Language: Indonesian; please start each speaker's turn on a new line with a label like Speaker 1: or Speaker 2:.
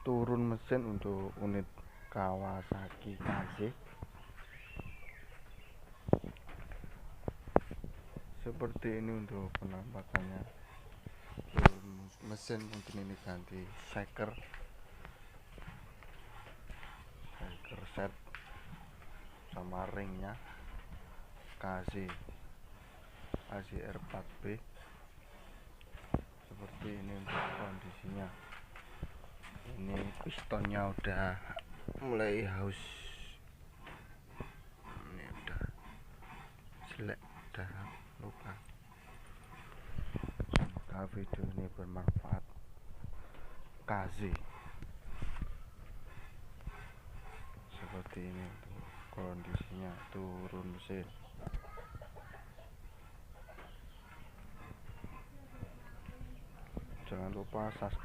Speaker 1: Turun mesin untuk unit Kawasaki KZ. Seperti ini untuk penampakannya. Turun mesin mungkin ini ganti shaker set sama ringnya KZ AZR4B. Seperti ini untuk kondisinya. Ini pistonnya udah mulai haus, ini udah jelek, udah luka. Semoga video ini bermanfaat. KZ seperti ini untuk kondisinya. Turun mesin. Jangan lupa subscribe.